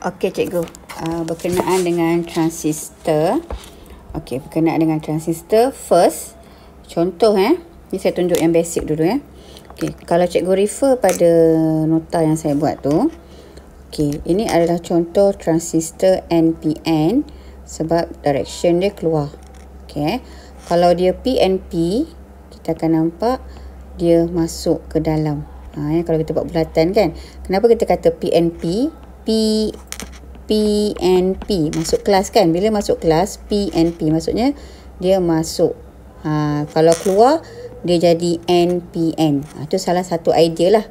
Okey cikgu, berkenaan dengan transistor. Okey, berkenaan dengan transistor, first contoh ni saya tunjuk yang basic dulu Okey, kalau cikgu refer pada nota yang saya buat tu, okey, ini adalah contoh transistor NPN sebab direction dia keluar. Okey, kalau dia PNP, kita akan nampak dia masuk ke dalam. Kalau kita buat bulatan kan, kenapa kita kata PNP? PNP masuk kelas kan, bila masuk kelas PNP maksudnya dia masuk, kalau keluar dia jadi NPN. Itu salah satu idea lah.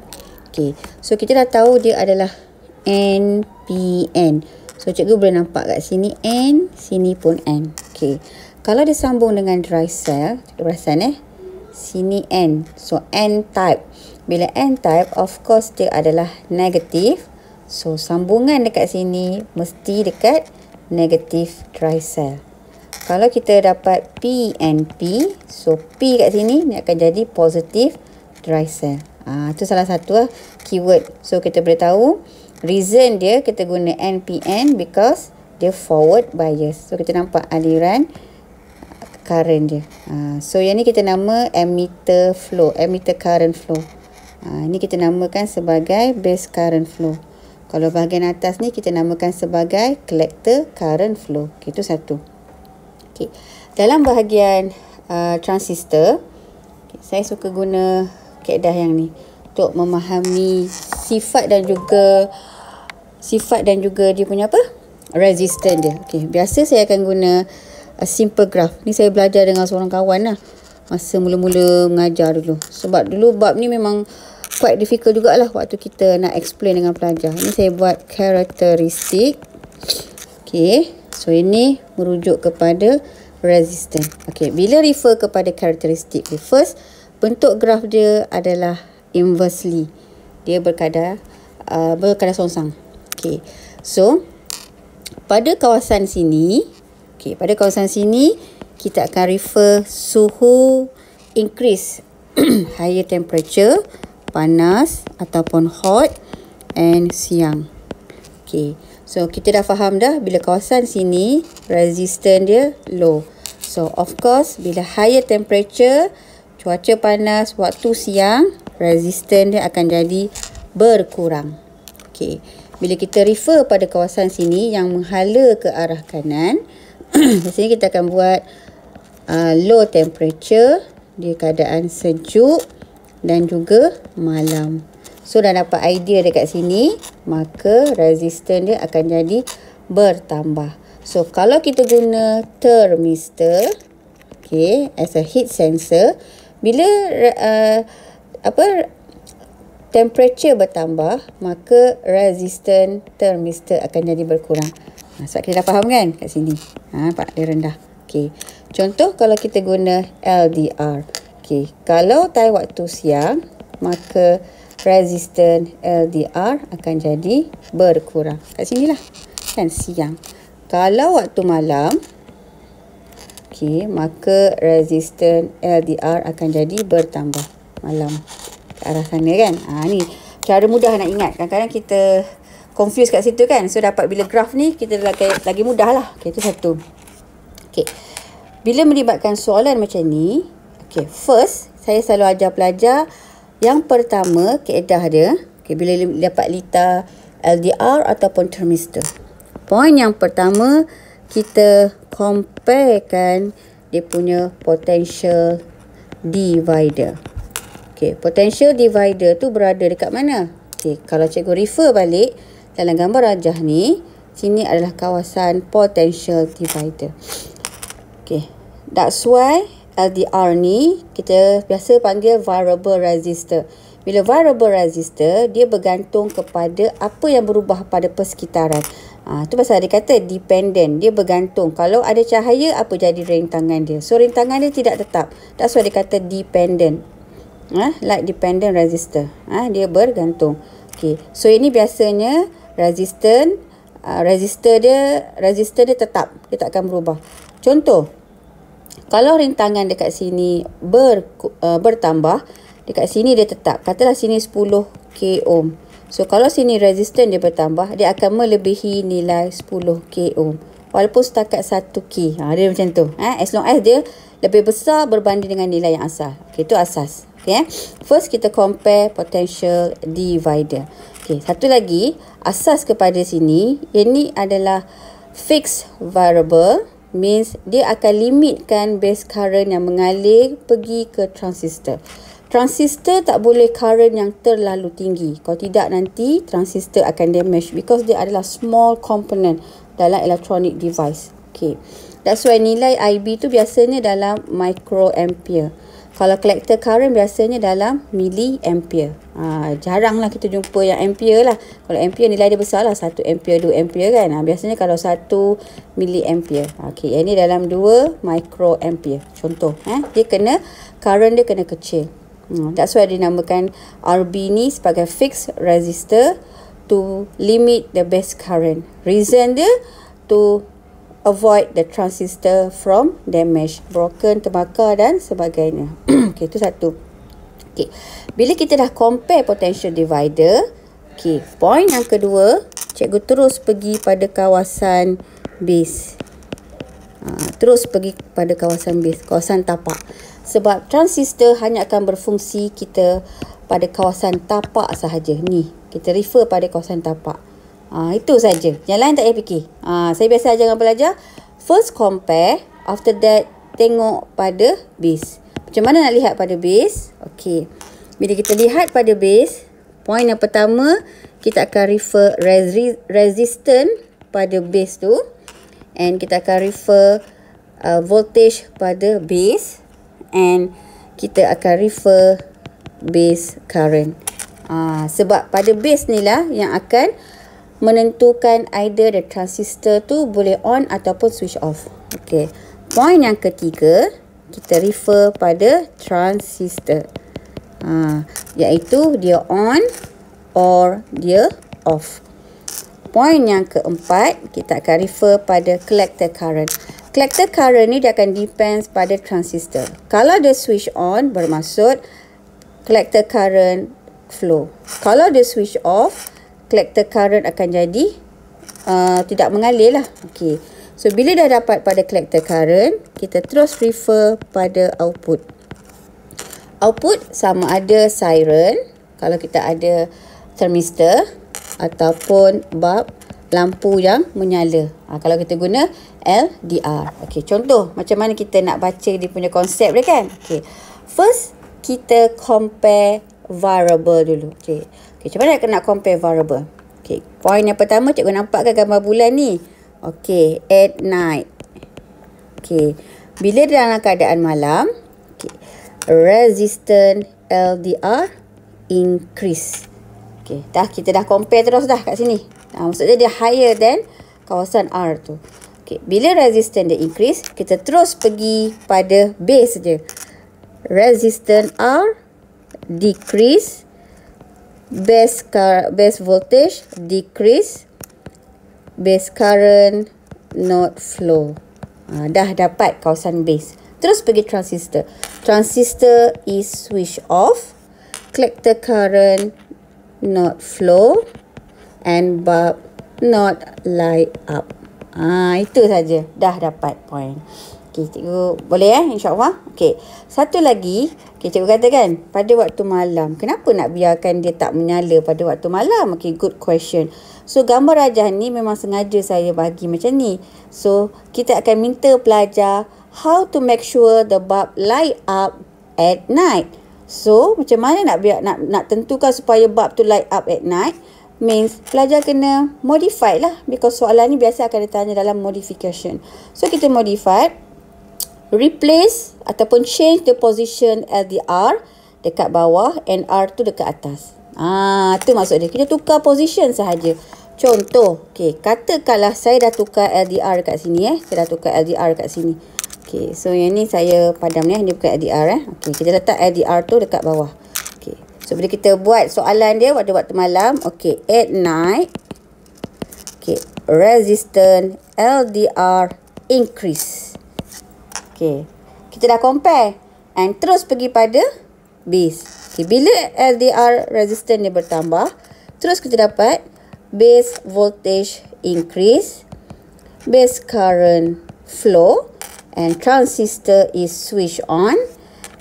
Okay, so kita dah tahu dia adalah NPN. So cikgu boleh nampak kat sini N, sini pun N. Okay, kalau disambung dengan dry cell, cikgu perasan sini N, so N type. Bila N type, of course dia adalah negatif. So, sambungan dekat sini mesti dekat negatif dry cell. Kalau kita dapat PNP, so P kat sini ni akan jadi positif dry cell. Itu salah satu keyword. So, kita boleh tahu reason dia kita guna NPN because dia forward bias. So, kita nampak aliran current dia. So, yang ni kita nama emitter flow, emitter current flow. Ini kita namakan sebagai base current flow. Kalau bahagian atas ni kita namakan sebagai collector current flow. Okay, itu satu. Okay. Dalam bahagian transistor, saya suka guna kaedah yang ni untuk memahami sifat dan juga dia punya apa? Resistance dia. Okay. Biasa saya akan guna simple graph. Ni saya belajar dengan seorang kawan lah. Masa mula-mula mengajar dulu. Sebab dulu bab ni memang quite difficult jugalah waktu kita nak explain dengan pelajar. Ini saya buat karakteristik. Okay, so ini merujuk kepada resistance. Okay, bila refer kepada karakteristik, first, bentuk graf dia adalah inversely. Dia berkadar songsang. Okay, so pada kawasan sini, kita akan refer suhu increase, higher temperature, panas ataupun hot and siang. Okay, so kita dah faham dah bila kawasan sini resistance dia low. So of course bila higher temperature, cuaca panas, waktu siang, resistance dia akan jadi berkurang. Okay, bila kita refer pada kawasan sini yang menghala ke arah kanan, di sini kita akan buat low temperature, dia keadaan sejuk dan juga malam. So dah dapat idea dekat sini, maka resistance dia akan jadi bertambah. So kalau kita guna thermistor, okay, as a heat sensor, bila temperature bertambah, maka resistance thermistor akan jadi berkurang. Sebab kita dah faham kan kat sini. Nampak dia rendah. Okay. Contoh kalau kita guna LDR. Okay. Kalau time waktu siang, maka resistance LDR akan jadi berkurang. Kat sinilah. Kan siang. Kalau waktu malam, okay, maka resistance LDR akan jadi bertambah. Malam. Ke arah sana kan. Ni cara mudah nak ingat. Kadang-kadang kita confuse kat situ kan. So dapat bila graf ni kita lagi mudah lah. Okay, itu satu. Okay. Bila melibatkan soalan macam ni, okay, first saya selalu ajar pelajar yang pertama kaedah dia. Okay, bila dapat litar LDR ataupun thermistor. Point yang pertama kita comparekan dia punya potential divider. Okay, potential divider tu berada dekat mana? Okay, kalau cikgu refer balik dalam gambar rajah ni, sini adalah kawasan potential divider. Okay, that's why LDR ni kita biasa panggil variable resistor. Bila variable resistor, dia bergantung kepada apa yang berubah pada persekitaran. Tu pasal dia kata dependent. Dia bergantung. Kalau ada cahaya, apa jadi rintangan dia? So, rintangan dia tidak tetap. That's why dia kata dependent. Like dependent resistor. Dia bergantung. Okay, so ini biasanya resistor dia tetap. Dia tak akan berubah. Contoh, kalau rintangan dekat sini bertambah, dekat sini dia tetap. Katalah sini 10 k ohm. So kalau sini resistance dia bertambah, dia akan melebihi nilai 10 k ohm. Walaupun setakat 1 k. Dia macam tu. As long as dia lebih besar berbanding dengan nilai yang asal. Okay, itu asas. Okay, first kita compare potential divider. Okay, satu lagi, asas kepada sini, ini adalah fixed variable. Means dia akan limitkan base current yang mengalir pergi ke transistor. Transistor tak boleh current yang terlalu tinggi. Kalau tidak nanti transistor akan damage because dia adalah small component dalam electronic device. Okay. That's why nilai IB tu biasanya dalam microampere. Kalau collector current biasanya dalam milliampere. Jaranglah kita jumpa yang ampere lah. Kalau ampere nilai dia besar lah. 1 ampere, 2 ampere kan. Biasanya kalau 1 milliampere. Okay, yang ni dalam 2 microampere. Contoh. Dia kena, current dia kena kecil. That's why dinamakan RB ni sebagai fixed resistor to limit the base current. Reason dia to avoid the transistor from damage, broken, terbakar dan sebagainya. Okay, itu satu. Okay, bila kita dah compare potential divider, okay, point yang kedua, cikgu terus pergi pada kawasan base. Terus pergi pada kawasan base, kawasan tapak. Sebab transistor hanya akan berfungsi kita pada kawasan tapak sahaja. Ni, kita refer pada kawasan tapak. Itu saja. Yang lain tak payah fikir. Saya biasa ajar dengan pelajar. First compare. After that, tengok pada base. Macam mana nak lihat pada base? Okay. Bila kita lihat pada base, point yang pertama, kita akan refer resistance pada base tu. And kita akan refer voltage pada base. And kita akan refer base current. Sebab pada base ni lah yang akan menentukan either the transistor tu boleh on ataupun switch off. Okay. Point yang ketiga, kita refer pada transistor. Iaitu dia on or dia off. Point yang keempat, kita akan refer pada collector current. Collector current ni dia akan depends pada transistor. Kalau dia switch on, bermaksud collector current flow. Kalau dia switch off, collector current akan jadi tidak mengalir lah. Okay. So, bila dah dapat pada collector current, kita terus refer pada output. Output sama ada siren, kalau kita ada thermistor, ataupun bulb, lampu yang menyala. Kalau kita guna LDR. Okay, contoh macam mana kita nak baca dia punya konsep dia kan. Okay. First, kita compare variable dulu. Okay. Macam mana nak compare variable? Okay. Point yang pertama, cikgu nampak ke gambar bulan ni? Okay. At night. Okay. Bila dalam keadaan malam, okay, resistance LDR increase. Okay. Kita dah compare terus dah kat sini. Maksudnya dia higher than kawasan R tu. Okay. Bila resistance dia increase, kita terus pergi pada base je. Resistance R decrease, base voltage decrease, base current not flow. Dah dapat kawasan base. Terus pergi transistor. Transistor is switch off, collector current not flow, and bulb not light up. Itu saja. Dah dapat point. Okay, cikgu boleh insyaAllah. Okay, satu lagi. Okay, cikgu katakan pada waktu malam. Kenapa nak biarkan dia tak menyala pada waktu malam? Okay, good question. So, gambar rajah ni memang sengaja saya bagi macam ni. So, kita akan minta pelajar how to make sure the bulb light up at night. So, macam mana nak tentukan supaya bulb tu light up at night? Means pelajar kena modify lah. Because soalan ni biasa akan ditanya dalam modification. So, kita modify. Replace ataupun change the position LDR dekat bawah and R tu dekat atas. Tu maksud dia. Kita tukar position sahaja. Contoh, okay, katakanlah saya dah tukar LDR dekat sini Saya dah tukar LDR dekat sini. Okay, so yang ni saya padam ni, dia bukan LDR Okay, kita letak LDR tu dekat bawah. Okay, so bila kita buat soalan dia pada waktu malam, okay, at night, okay, resistance LDR increase. Okay, kita dah compare and terus pergi pada base. Okay, bila LDR resistance dia bertambah, Terus kita dapat base voltage increase, base current flow, and transistor is switched on,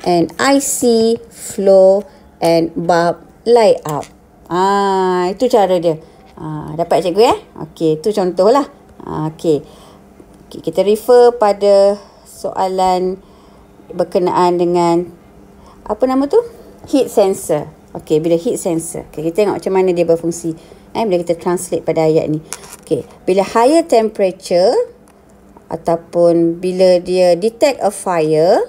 and IC flow and bulb light up. Itu cara dia. Dapat cikgu ya? Okey, itu contohlah. Okey. Kita refer pada soalan berkenaan dengan apa nama tu? Heat sensor. Okey, bila heat sensor. Okey, kita tengok macam mana dia berfungsi. Bila kita translate pada ayat ni. Okey, bila higher temperature ataupun bila dia detect a fire,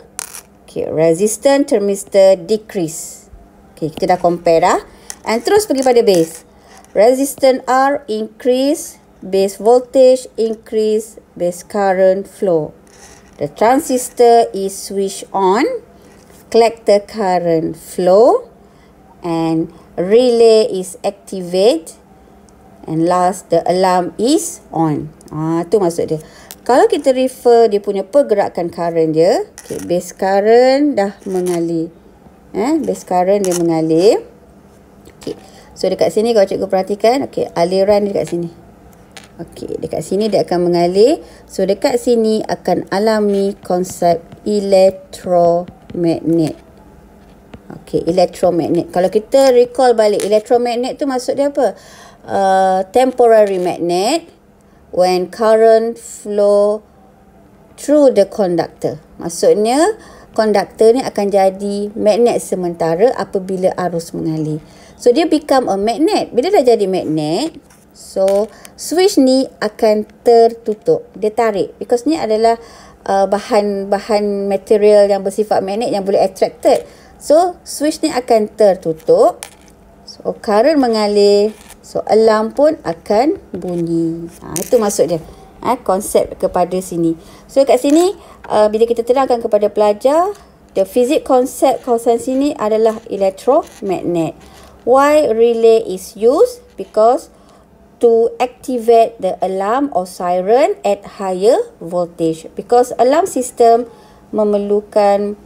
okey, resistance thermistor decrease. Okey, kita dah compare dah. And terus pergi pada base. Resistance R increase, base voltage increase, base current flow. The transistor is switched on, collector current flow, and relay is activate, and last the alarm is on. Tu maksud dia. Kalau kita refer dia punya pergerakan current dia, okay, base current dah mengalir. Base current dia mengalir. Okay. So dekat sini kalau cikgu perhatikan, okay, aliran dia dekat sini. Okey, dekat sini dia akan mengalir. So dekat sini akan alami konsep elektromagnet. Okey, elektromagnet. Kalau kita recall balik, elektromagnet tu maksud dia apa? Temporary magnet when current flow through the conductor. Maksudnya konduktor ni akan jadi magnet sementara apabila arus mengalir. So dia become a magnet. Bila dah jadi magnet, so switch ni akan tertutup. Dia tarik. Because ni adalah bahan material yang bersifat magnet yang boleh attracted. So switch ni akan tertutup. So current mengalir. So alarm pun akan bunyi. Itu maksud dia. Konsep kepada sini. So kat sini bila kita terangkan kepada pelajar, the physics konsep kawasan sini adalah elektromagnet. Why relay is used? Because to activate the alarm or siren at higher voltage. Because alarm system memerlukan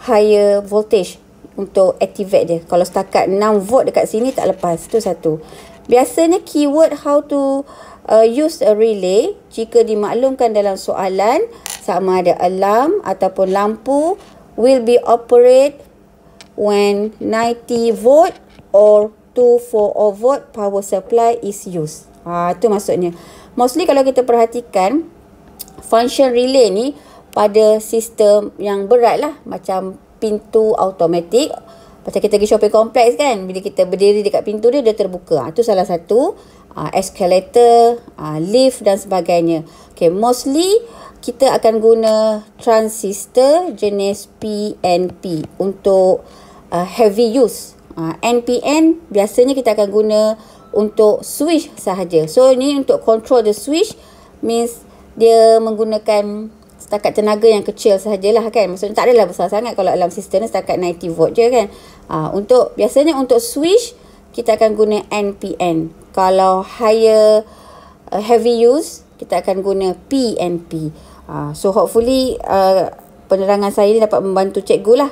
higher voltage untuk activate dia. Kalau setakat 6 volt dekat sini tak lepas. Itu satu. Biasanya keyword how to use a relay jika dimaklumkan dalam soalan sama ada alarm ataupun lampu will be operate when 90 volt or 240 volt power supply is used. Itu maksudnya. Mostly kalau kita perhatikan function relay ni pada sistem yang berat lah. Macam pintu automatik. Macam kita pergi shopping kompleks kan. Bila kita berdiri dekat pintu dia, dia terbuka. Itu salah satu. Escalator, lift dan sebagainya. Okay, mostly kita akan guna transistor jenis PNP untuk heavy use. NPN biasanya kita akan guna untuk switch sahaja. So ni untuk control the switch means dia menggunakan setakat tenaga yang kecil sahajalah kan. Maksudnya tak adalah besar sangat kalau alarm system ni setakat 90 volt je kan. Biasanya untuk switch kita akan guna NPN. Kalau higher heavy use kita akan guna PNP. So hopefully penerangan saya ni dapat membantu cikgu lah.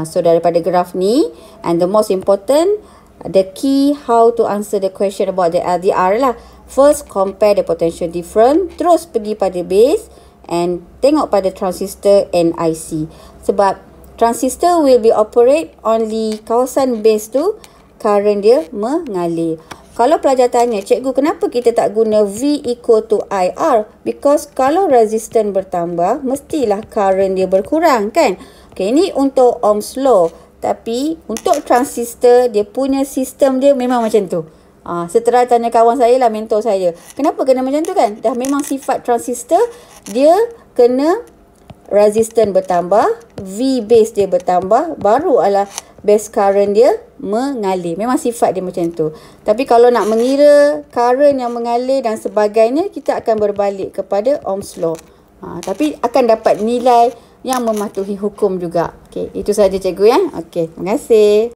So daripada graf ni, and the most important, the key how to answer the question about the LDR lah. First compare the potential difference, terus pergi pada base and tengok pada transistor and IC. Sebab transistor will be operate only kawasan base tu current dia mengalir. Kalau pelajar tanya, cikgu kenapa kita tak guna V equal to IR? Because kalau resistance bertambah, mestilah current dia berkurang kan? Okay, ini untuk Ohm's law. Tapi untuk transistor, dia punya sistem dia memang macam tu. Setelah tanya kawan saya lah, mentor saya. Kenapa kena macam tu kan? Dah memang sifat transistor, dia kena resistance bertambah, V base dia bertambah, baru adalah base current dia mengalir. Memang sifat dia macam tu. Tapi kalau nak mengira current yang mengalir dan sebagainya, kita akan berbalik kepada Ohm's law. Tapi akan dapat nilai yang mematuhi hukum juga. Okey, itu saja cikgu ya. Okey, terima kasih.